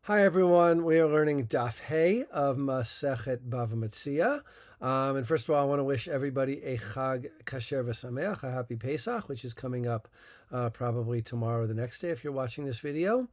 Hi everyone, we are learning Daf Hey of Masechet Bava Metzia. And first of all, I want to wish everybody a Chag Kasher V'Sameach, a happy Pesach, which is coming up probably tomorrow or the next day if you're watching this video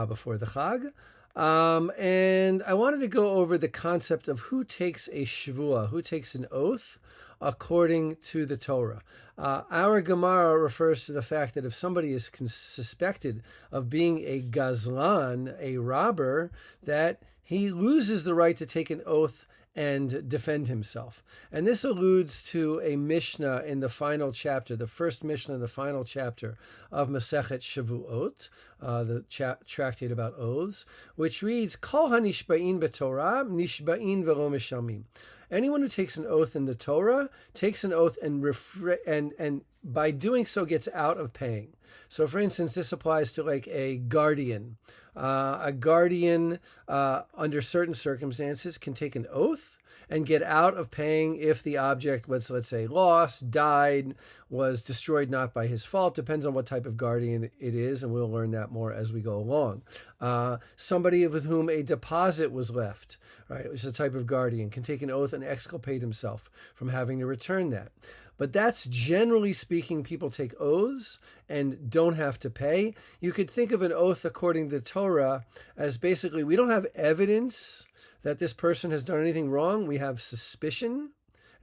before the Chag. And I wanted to go over the concept of who takes a Shevua, who takes an oath according to the Torah. Our Gemara refers to the fact that if somebody is suspected of being a gazlan, a robber, that he loses the right to take an oath and defend himself. And this alludes to a Mishnah in the final chapter, the first Mishnah in the final chapter of Masechet Shavuot, the tractate about oaths, which reads, Kol hanishba'in b'Torah, nishba'in v'lo mishamim. Anyone who takes an oath in the Torah takes an oath and by doing so gets out of paying. So, for instance, this applies to like a guardian. A guardian, under certain circumstances, can take an oath and get out of paying if the object was, let's say, lost, died, was destroyed not by his fault. Depends on what type of guardian it is, and we'll learn that more as we go along. Somebody with whom a deposit was left, right, which is a type of guardian, can take an oath and exculpate himself from having to return that. But that's generally speaking, people take oaths and don't have to pay. You could think of an oath according to the Torah as basically, we don't have evidence that this person has done anything wrong. We have suspicion,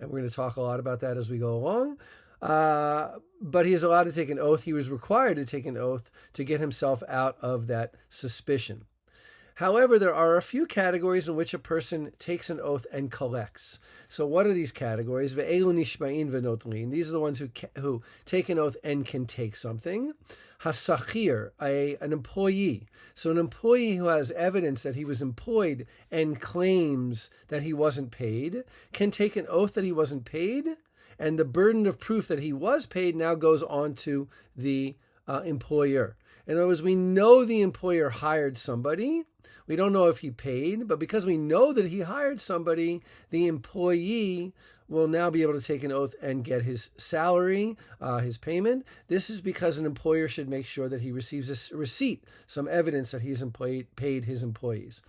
and we're going to talk a lot about that as we go along. But he is allowed to take an oath. He was required to take an oath to get himself out of that suspicion. However, there are a few categories in which a person takes an oath and collects. So what are these categories? Ve'elu nishba'in v'notlin. These are the ones who take an oath and can take something. Hasachir, an employee. So an employee who has evidence that he was employed and claims that he wasn't paid can take an oath that he wasn't paid, and the burden of proof that he was paid now goes on to the employer. In other words, we know the employer hired somebody. We don't know if he paid, but because we know that he hired somebody, the employee will now be able to take an oath and get his salary, his payment. This is because an employer should make sure that he receives a receipt, some evidence that he's paid his employees.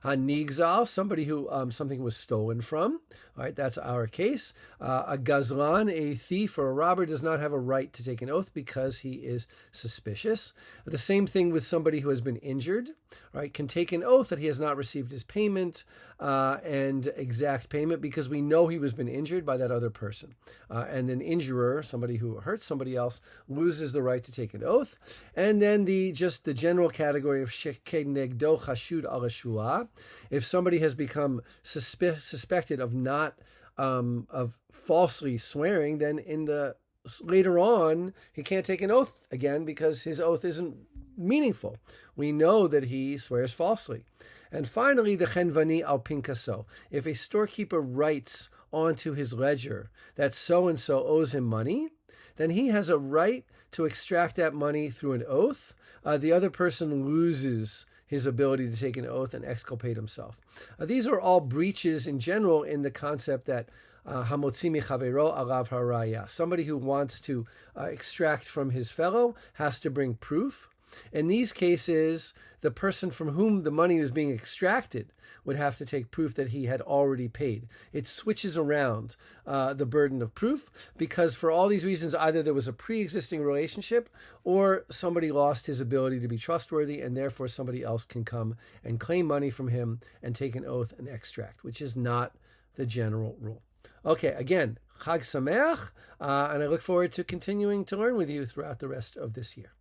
Nigzal, somebody who something was stolen from. All right, that's our case. A gazlan, a thief or a robber, does not have a right to take an oath because he is suspicious. The same thing with somebody who has been injured, right, can take an oath that he has not received his payment and exact payment because we know he was been injured by that other person. And an injurer, somebody who hurts somebody else, loses the right to take an oath. And then the general category of sheked negdo chashud al shvuah. If somebody has become suspected of not of falsely swearing, then later on he can't take an oath again because his oath isn't meaningful. We know that he swears falsely. And finally, the chenvani al pinkaso. If a storekeeper writes onto his ledger that so-and-so owes him money, then he has a right to extract that money through an oath. The other person loses his ability to take an oath and exculpate himself. These are all breaches in general in the concept that hamotzi michavero alav haraya. Somebody who wants to extract from his fellow has to bring proof. In these cases, the person from whom the money is being extracted would have to take proof that he had already paid. It switches around the burden of proof because for all these reasons, either there was a pre-existing relationship or somebody lost his ability to be trustworthy and therefore somebody else can come and claim money from him and take an oath and extract, which is not the general rule. Okay, again, Chag Sameach, and I look forward to continuing to learn with you throughout the rest of this year.